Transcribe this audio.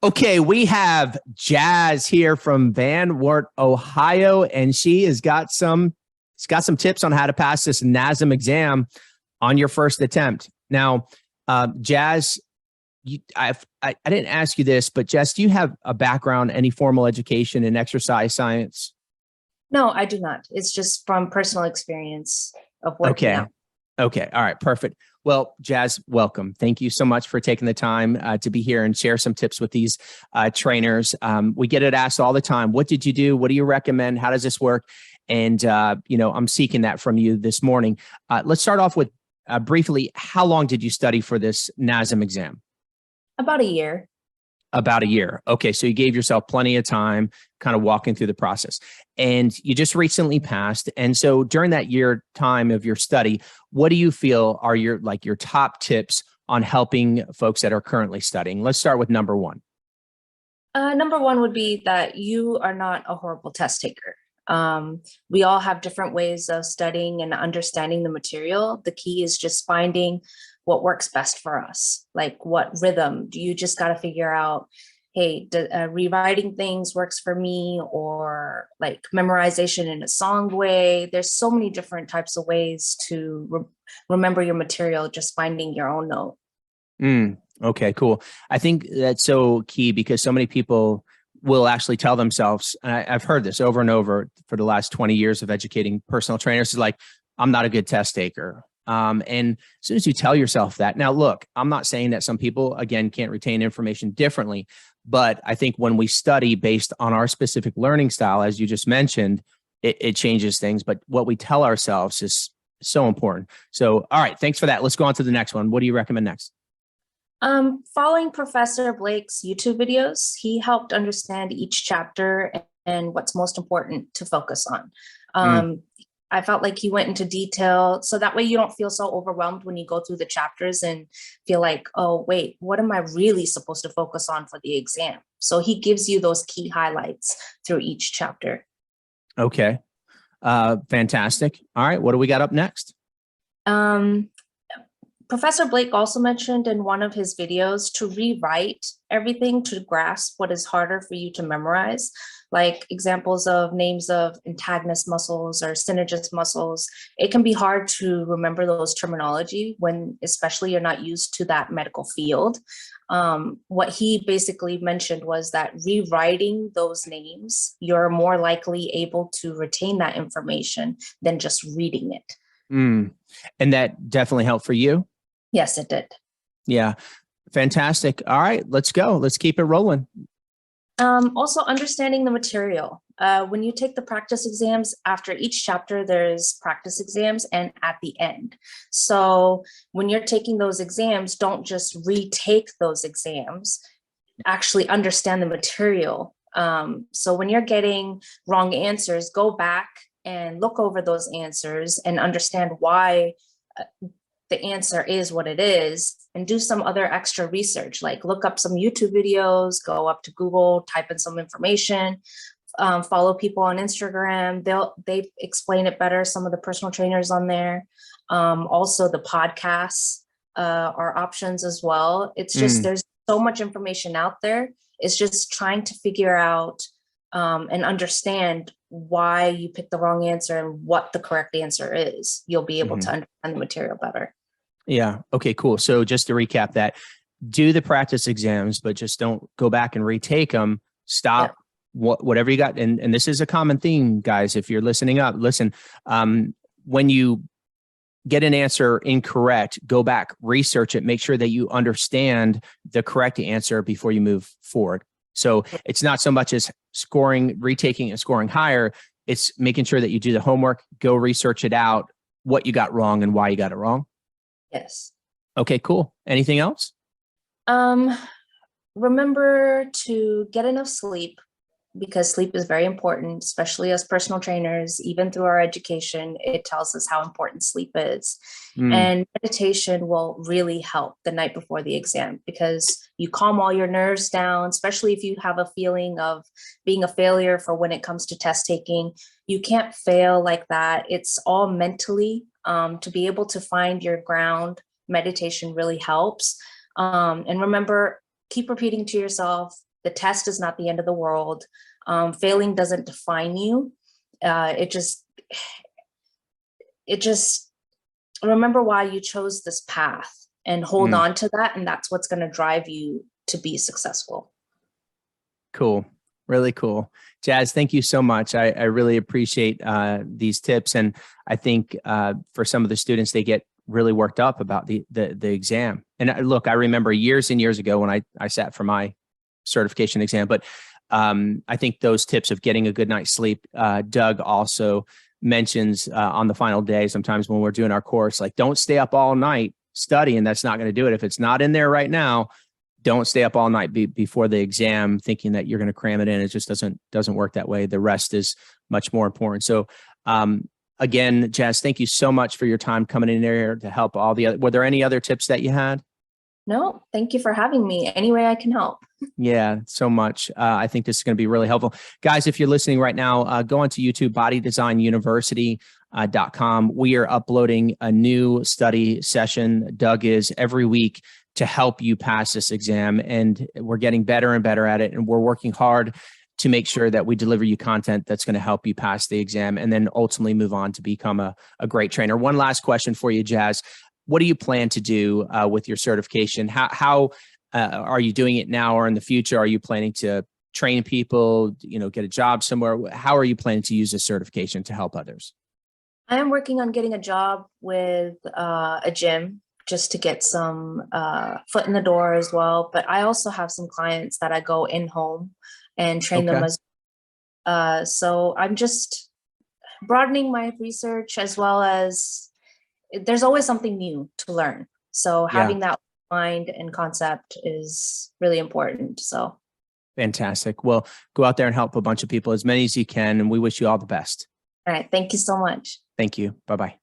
Okay, we have Jazz here from Van Wert, Ohio, and she's got some tips on how to pass this NASM exam on your first attempt. Now, Jazz, I didn't ask you this, but Jess, do you have a background, any formal education in exercise science? No, I do not. It's just from personal experience of working Okay. out. Okay. All right. Perfect. Well, Jazz, welcome. Thank you so much for taking the time to be here and share some tips with these trainers. We get it asked all the time. What did you do? What do you recommend? How does this work? And, I'm seeking that from you this morning. Let's start off with briefly, how long did you study for this NASM exam? About a year. About a year. Okay. So you gave yourself plenty of time kind of walking through the process, and you just recently passed. And so during that year time of your study, what do you feel are your top tips on helping folks that are currently studying? Let's start with number one. Number one would be that you are not a horrible test taker. We all have different ways of studying and understanding the material. The key is just finding what works best for us. Like what rhythm do you just got to figure out? Hey, rewriting things works for me, or like memorization in a song way. There's so many different types of ways to remember your material, just finding your own note. Okay, cool. I think that's so key because so many people will actually tell themselves, and I've heard this over and over for the last 20 years of educating personal trainers, is like, I'm not a good test taker. And as soon as you tell yourself that, now look, I'm not saying that some people, again, can't retain information differently, but I think when we study based on our specific learning style, as you just mentioned, it changes things. But what we tell ourselves is so important. So, all right, thanks for that. Let's go on to the next one. What do you recommend next? Following Professor Blake's YouTube videos, he helped understand each chapter and what's most important to focus on. I felt like he went into detail, so that way you don't feel so overwhelmed when you go through the chapters and feel like, oh, wait, what am I really supposed to focus on for the exam? So he gives you those key highlights through each chapter. Okay. Fantastic. All right. What do we got up next? Professor Blake also mentioned in one of his videos to rewrite everything to grasp what is harder for you to memorize, like examples of names of antagonist muscles or synergist muscles. It can be hard to remember those terminology when, especially you're not used to that medical field. What he basically mentioned was that rewriting those names, you're more likely able to retain that information than just reading it. And that definitely helped for you? Yes, it did. Yeah. Fantastic. All right, let's go. Let's keep it rolling. Also understanding the material. When you take the practice exams, after each chapter, there's practice exams and at the end. So when you're taking those exams, don't just retake those exams, actually understand the material. So when you're getting wrong answers, go back and look over those answers and understand why the answer is what it is, and do some other extra research, like look up some YouTube videos, go up to Google, type in some information, follow people on Instagram. They explain it better. Some of the personal trainers on there. Also the podcasts are options as well. It's just, there's so much information out there. It's just trying to figure out and understand why you picked the wrong answer and what the correct answer is. You'll be able to understand the material better. Yeah. Okay, cool. So just to recap that, do the practice exams, but just don't go back and retake them. Stop whatever you got. And this is a common theme, guys. If you're listening up, listen, when you get an answer incorrect, go back, research it, make sure that you understand the correct answer before you move forward. So it's not so much as scoring, retaking and scoring higher. It's making sure that you do the homework, go research it out, what you got wrong and why you got it wrong. Yes. Okay, cool. Anything else? Remember to get enough sleep, because sleep is very important, especially as personal trainers. Even through our education, it tells us how important sleep is. And meditation will really help the night before the exam, because you calm all your nerves down, especially if you have a feeling of being a failure for when it comes to test taking. You can't fail like that. It's all mentally. To be able to find your ground, meditation really helps. And remember, keep repeating to yourself, The test is not the end of the world. Failing doesn't define you. It just remember why you chose this path and hold on to that. And that's what's going to drive you to be successful. Cool. Really cool. Jazz, thank you so much. I really appreciate these tips. And I think for some of the students, they get really worked up about the exam. And look, I remember years and years ago when I sat for my certification exam, but I think those tips of getting a good night's sleep, Doug also mentions on the final day, sometimes when we're doing our course, like, don't stay up all night studying. That's not going to do it. If it's not in there right now, don't stay up all night before the exam thinking that you're going to cram it in. It just doesn't work that way. The rest is much more important. So again, Jazz, thank you so much for your time coming in there to help all the other. Were there any other tips that you had? No, thank you for having me. Any way I can help. Yeah, so much. I think this is going to be really helpful. Guys, if you're listening right now, go onto YouTube, bodydesignuniversity.com. We are uploading a new study session, Doug is, every week to help you pass this exam. And we're getting better and better at it. And we're working hard to make sure that we deliver you content that's going to help you pass the exam and then ultimately move on to become a great trainer. One last question for you, Jazz. What do you plan to do with your certification? How are you doing it now or in the future? Are you planning to train people, get a job somewhere? How are you planning to use this certification to help others? I am working on getting a job with a gym just to get some foot in the door as well. But I also have some clients that I go in home and train them as so I'm just broadening my research, as well as there's always something new to learn. So having that mind and concept is really important. So fantastic. Well, go out there and help a bunch of people, as many as you can. And we wish you all the best. All right. Thank you so much. Thank you. Bye-bye.